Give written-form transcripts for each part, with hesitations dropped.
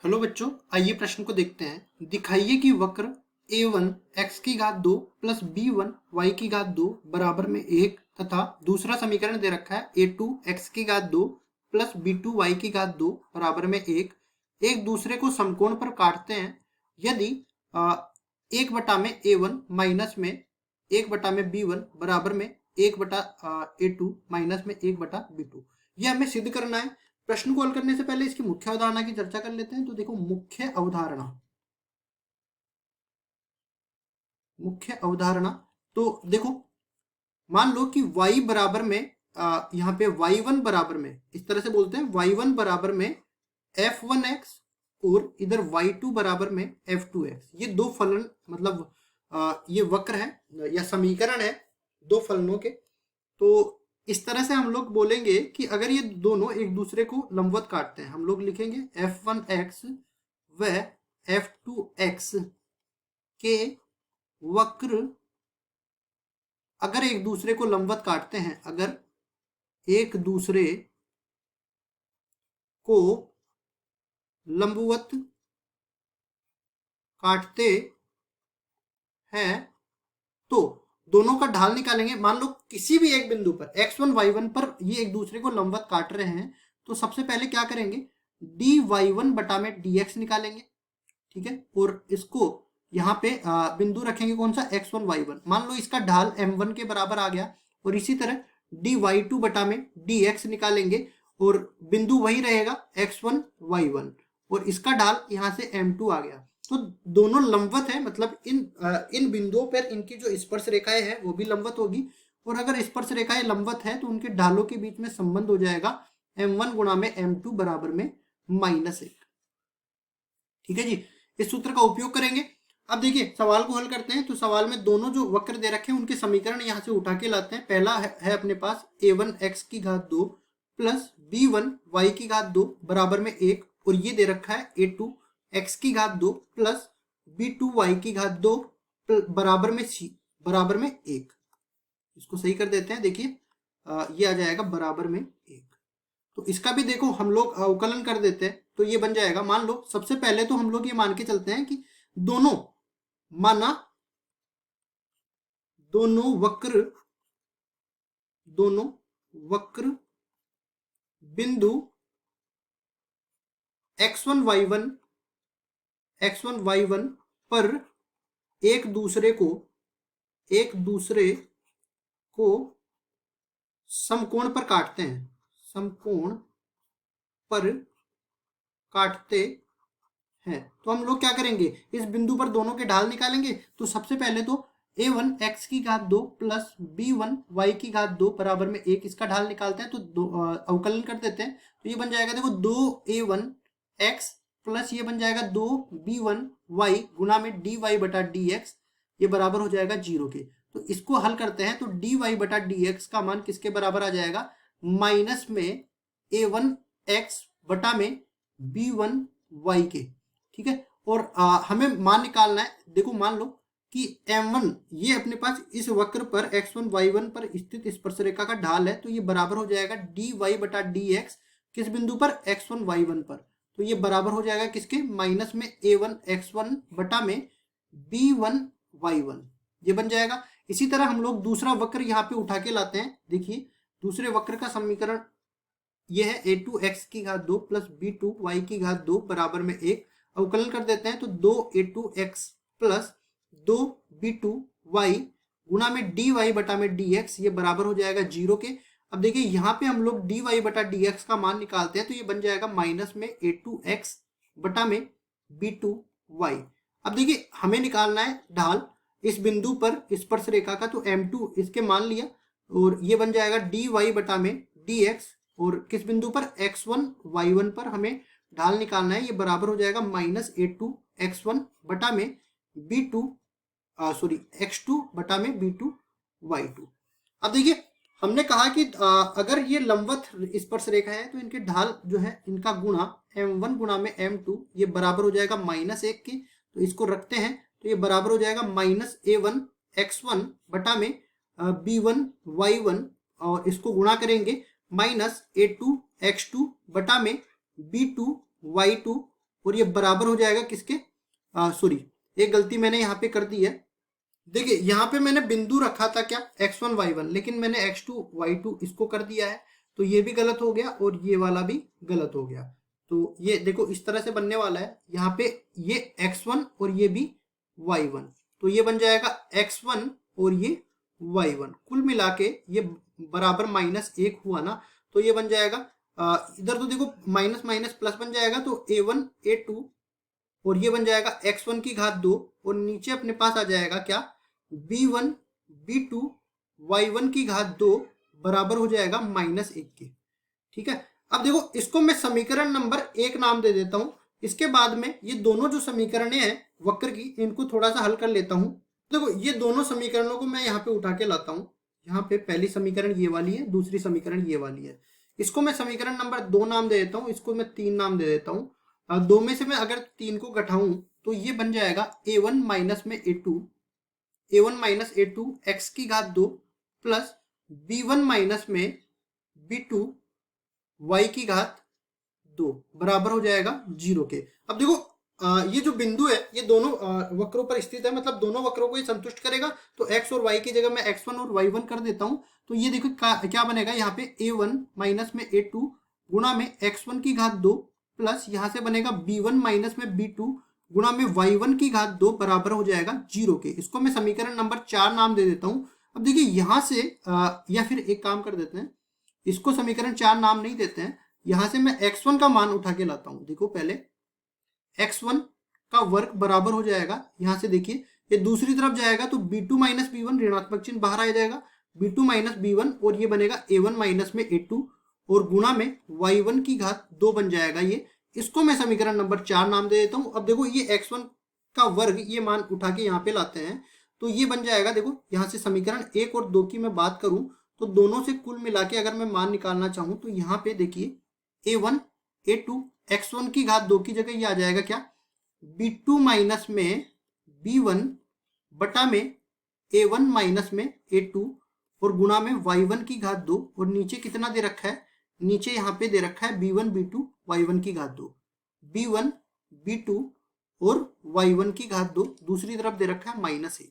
Hello बच्चों, आइए प्रश्न को देखते हैं। दिखाइए कि वक्र a1 x की घात 2 प्लस b1 y की घात 2 बराबर में 1 तथा दूसरा समीकरण दे रखा है a2 x की घात 2 प्लस b2 y की घात 2 बराबर में 1 एक दूसरे को समकोण पर काटते हैं यदि 1/a1 माइनस में 1/b1 बराबर में 1/a2 माइनस में 1/b2। यह हमें सिद्ध करना है। प्रश्न को हल करने से पहले इसकी मुख्य अवधारणा की चर्चा कर लेते हैं। तो देखो, मुख्य अवधारणा तो देखो, मान लो कि y बराबर में यहाँ पे y1 बराबर में, इस तरह से बोलते हैं, y1 बराबर में f1x और इधर y2 बराबर में f2x। ये दो फलन मतलब ये वक्र है या समीकरण है दो फलनों के। तो इस तरह से हम लोग बोलेंगे कि अगर ये दोनों एक दूसरे को लंबवत काटते हैं, हम लोग लिखेंगे f1x व f2x के वक्र अगर एक दूसरे को लंबवत काटते हैं, अगर एक दूसरे को लंबवत काटते हैं तो दोनों का ढाल निकालेंगे। मान लो किसी भी एक बिंदु पर x1 y1 पर ये एक दूसरे को लंबवत काट रहे हैं, तो सबसे पहले क्या करेंगे, dy1 बटा में dx निकालेंगे। ठीक है, और इसको यहाँ पे बिंदु रखेंगे कौन सा, x1 y1। मान लो इसका ढाल m1 के बराबर आ गया, और इसी तरह dy2 बटा में dx निकालेंगे और बिंदु वही रहेगा x1 y1, और इसका ढाल यहाँ से m2 आ गया। तो दोनों लंबवत है, मतलब इन बिंदुओं पर इनकी जो स्पर्श रेखाएं हैं वो भी लंबवत होगी, और अगर स्पर्श रेखाएं लंबवत है तो उनके ढालों के बीच में संबंध हो जाएगा m1 गुणा में m2 बराबर में -1। ठीक है जी, इस सूत्र का उपयोग करेंगे। अब देखिए, सवाल को हल करते हैं। तो सवाल में दोनों जो वक्र दे रखे हैं उनके समीकरण यहाँ से उठा के लाते हैं। पहला है अपने पास a1 x की घात 2 प्लस b1 y की घात 2 बराबर में 1, और ये दे रखा है a2 x की घात 2 प्लस b2 y की घात 2 बराबर में 1। इसको सही कर देते हैं। देखिए, ये आ जाएगा बराबर में 1। तो इसका भी देखो हम लोग अवकलन कर देते हैं, तो ये बन जाएगा, मान लो सबसे पहले तो हम लोग ये मान के चलते हैं कि दोनों वक्र बिंदु x1 y1 पर एक दूसरे को समकोण पर काटते हैं, समकोण पर काटते हैं। तो हम लोग क्या करेंगे, इस बिंदु पर दोनों के ढाल निकालेंगे। तो सबसे पहले तो a1 x की घात 2 प्लस b1 y की घात 2 बराबर में 1, इसका ढाल निकालते हैं। तो अवकलन कर देते हैं। तो ये बन जाएगा, देखो, 2a1 x प्लस ये बन जाएगा 2b1 y गुना में dy बटा dx, ये बराबर हो जाएगा 0 के। तो इसको हल करते हैं तो dy बटा dx का मान किसके बराबर आ जाएगा, माइनस में a1 x बटा में b1 y के। ठीक है, और हमें मान निकालना है। देखो, मान लो कि m1 ये अपने पास इस वक्र पर x1 y1 पर स्थित स्पर्श रेखा का ढाल है, तो ये बराबर हो जाएगा dy बटा dx किस बिंदु पर, x1 y1 पर। तो ये बराबर हो जाएगा किसके, माइनस में a1 x1 बटा में b1 y1, ये बन जाएगा। इसी तरह हम लोग दूसरा वक्र यहाँ पे उठा के लाते हैं। देखिए, दूसरे वक्र का समीकरण ये है a2 x की घात 2 प्लस b2 y की घात 2 बराबर में 1। अवकलन कर देते हैं तो 2a2 x plus 2b2 y गुना में dy बटा में dx, ये बराबर हो जाएगा 0 के। अब देखिए, यहाँ पे हम लोग dy बटा dx का मान निकालते हैं, तो ये बन जाएगा माइनस में a2x बटा में b2 y। अब देखिए, हमें निकालना है ढाल इस बिंदु पर स्पर्श रेखा का, तो m2 इसके मान लिया, और ये बन जाएगा dy बटा में dx, और किस बिंदु पर, x1 y1 पर हमें ढाल निकालना है। ये बराबर हो जाएगा माइनस a2 x1 बटा में x2 बटा में b2 y2। अब देखिए, हमने कहा कि अगर ये लंबवत स्पर्श रेखा है तो इनके ढाल जो है इनका गुणा m1 गुणा में m2, ये बराबर हो जाएगा -1 के। तो इसको रखते हैं, तो ये बराबर हो जाएगा माइनस a1 x1 बटा में b1 y1, और इसको गुणा करेंगे माइनस a2 x2 बटा में b2 y2, और ये बराबर हो जाएगा किसके, सॉरी एक गलती मैंने यहाँ पे कर दी है। देखिए यहाँ पे मैंने बिंदु रखा था क्या x1 y1, लेकिन मैंने x2 y2 इसको कर दिया है, तो ये भी गलत हो गया और ये वाला भी गलत हो गया। तो ये देखो इस तरह से बनने वाला है, यहाँ पे ये x1 और ये भी y1, तो ये बन जाएगा x1 और ये y1, कुल मिला के ये बराबर -1 हुआ ना, तो ये बन जाएगा इधर तो देखो माइनस माइनस प्लस बन जाएगा, तो a1 a2 और ये बन जाएगा x1 की घात 2 और नीचे अपने पास आ जाएगा क्या b1 b2 y1 की घात 2 बराबर हो जाएगा -1 के। ठीक है, अब देखो इसको मैं समीकरण नंबर 1 नाम दे देता हूं। इसके बाद में ये दोनों जो समीकरणें हैं वक्र की, इनको थोड़ा सा हल कर लेता हूं। देखो ये दोनों समीकरणों को मैं यहाँ पे उठा के लाता हूँ। यहाँ पे पहली समीकरण ये वाली है, दूसरी समीकरण ये वाली है। इसको मैं समीकरण नंबर 2 नाम दे देता हूँ, इसको मैं 3 नाम दे देता हूँ। दो में से मैं अगर 3 को घटाऊं तो ये बन जाएगा a1 माइनस में a1 माइनस a2 x की घात 2 प्लस b1 माइनस में b2 y की घात 2 बराबर हो जाएगा 0 के। अब देखो ये जो बिंदु है ये दोनों वक्रों पर स्थित है, मतलब दोनों वक्रों को ये संतुष्ट करेगा। तो x और y की जगह मैं x1 और y1 कर देता हूं, तो ये देखो क्या बनेगा, यहाँ पे a1 माइनस में a2 गुणा में x1 की घात 2 प्लस यहाँ से बनेगा b1 माइनस में b2 गुणा में y1 की घात 2 बराबर हो जाएगा 0 के। इसको मैं समीकरण नंबर 4 नाम दे देता हूं। अब देखिए यहाँ से या फिर एक काम कर देते हैं, इसको समीकरण 4 नाम नहीं देते हैं, यहां से मैं x1 का मान उठा के लाता हूं। देखो पहले x1 का वर्ग बराबर हो जाएगा, यहां से देखिए ये दूसरी तरफ जाएगा तो b2 माइनस b1 ऋणात्मक चिन्ह बाहर आ जाएगा, b2 माइनस b1 और ये बनेगा a1 माइनस में a2 और गुणा में y1 की घात 2 बन जाएगा ये। इसको मैं समीकरण नंबर 4 नाम दे देता हूं। अब देखो ये x1 का वर्ग ये मान उठा के यहाँ पे लाते हैं, तो ये बन जाएगा, देखो यहाँ से समीकरण 1 और 2 की मैं बात करूं तो दोनों से कुल मिला के अगर मैं मान निकालना चाहूं तो यहाँ पे देखिए a1 a2 x1 की घात 2 की जगह ये आ जाएगा क्या b2 माइनस में b1 बटा में a1 माइनस में a2 और गुणा में y1 की घात 2 और नीचे कितना दे रखा है, नीचे यहाँ पे दे रखा है b1 b2 y1 की घात 2, b1 b2 और y1 की घात 2 दूसरी तरफ दे रखा है -1।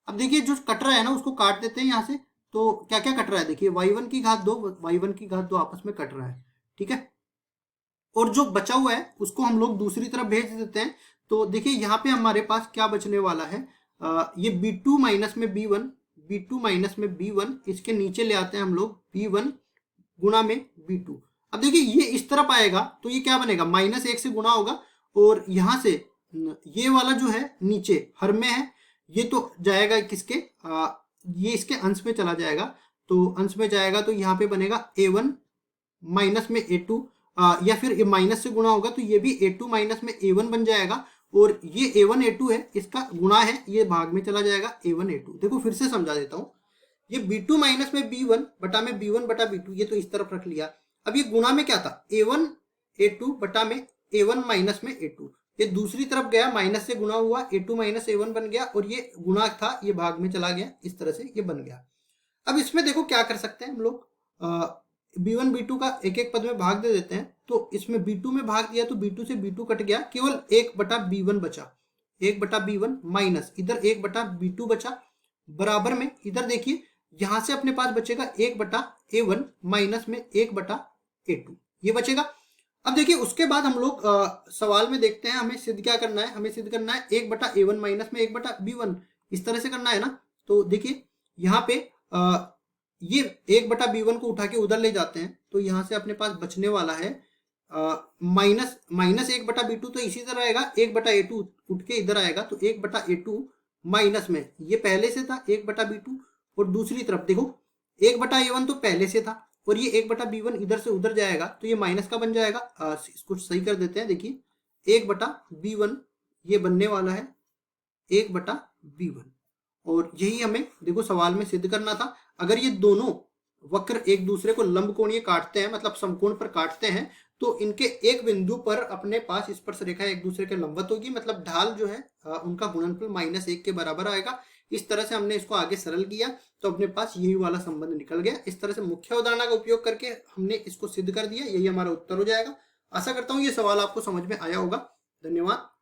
अब देखिए जो कट रहा है ना उसको काट देते हैं यहाँ से, तो क्या क्या कट रहा है, देखिए y1 की घात 2 y1 की घात 2 आपस में कट रहा है। ठीक है, और जो बचा हुआ है उसको हम लोग दूसरी तरफ भेज देते हैं। तो देखिए यहाँ पे हमारे पास क्या बचने वाला है, ये b2 माइनस में b1 b2 माइनस में b1 इसके नीचे ले आते हैं हम लोग b1 गुणा में b2। अब देखिए ये इस तरफ आएगा तो ये क्या बनेगा -1 से गुणा होगा और यहाँ से ये वाला जो है नीचे हर में है ये तो जाएगा किसके, ये इसके अंश में चला जाएगा, तो अंश में जाएगा तो यहाँ पे बनेगा a1 माइनस में a2 या फिर माइनस से गुणा होगा तो ये भी a2 माइनस में a1 बन जाएगा और ये a1 a2 है इसका गुणा है ये भाग में चला जाएगा a1 a2। देखो फिर से समझा देता हूँ, ये b2 माइनस में b1 बटा में b1 बटा b2 ये तो इस तरफ रख लिया। अब ये गुणा में क्या था a1 a2 बटा में a1 माइनस में a2, ये दूसरी तरफ गया माइनस से गुणा हुआ a2 माइनस a1 बन गया और ये गुणा था ये भाग में चला गया, इस तरह से ये बन गया। अब इसमें देखो क्या कर सकते हैं हम लोग, b1 b2 का एक एक पद में भाग दे देते हैं। तो इसमें b2 में भाग दिया तो b2 से b2 कट गया, केवल 1 बटा b1 बचा, 1 बटा b1 माइनस इधर 1 बटा b2 बचा, बराबर में इधर देखिए यहां से अपने पास बचेगा 1 बटा a1 माइनस में 1 बटा a2 ये बचेगा। अब देखिए उसके बाद हम लोग सवाल में देखते हैं हमें सिद्ध क्या करना है, हमें सिद्ध करना है 1 बटा a1 माइनस में 1 बटा b1 इस तरह से करना है ना। तो देखिए यहाँ पे ये 1 बटा b1 को उठा के उधर ले जाते हैं तो यहाँ से अपने पास बचने वाला है माइनस 1 बटा b2 तो इसी तरह आएगा, 1 बटा a2 उठ के इधर आएगा तो 1 बटा a2 माइनस में ये पहले से था 1 बटा b2 और दूसरी तरफ देखो 1 बटा a1 तो पहले से था और ये 1 बटा b1 इधर से उधर जाएगा तो ये माइनस का बन जाएगा। इसको सही कर देते हैं, देखिए 1 बटा b1 ये बनने वाला है 1 बटा b1 और यही हमें देखो सवाल में सिद्ध करना था। अगर ये दोनों वक्र एक दूसरे को लंबकोणीय काटते हैं मतलब समकोण पर काटते हैं तो इनके एक बिंदु पर अपने पास स्पर्श रेखा एक दूसरे के लंबवत होगी, मतलब ढाल जो है उनका गुणनफल -1 के बराबर आएगा। इस तरह से हमने इसको आगे सरल किया तो अपने पास यही वाला संबंध निकल गया। इस तरह से मुख्य अवधारणा का उपयोग करके हमने इसको सिद्ध कर दिया, यही हमारा उत्तर हो जाएगा। आशा करता हूँ ये सवाल आपको समझ में आया होगा। धन्यवाद।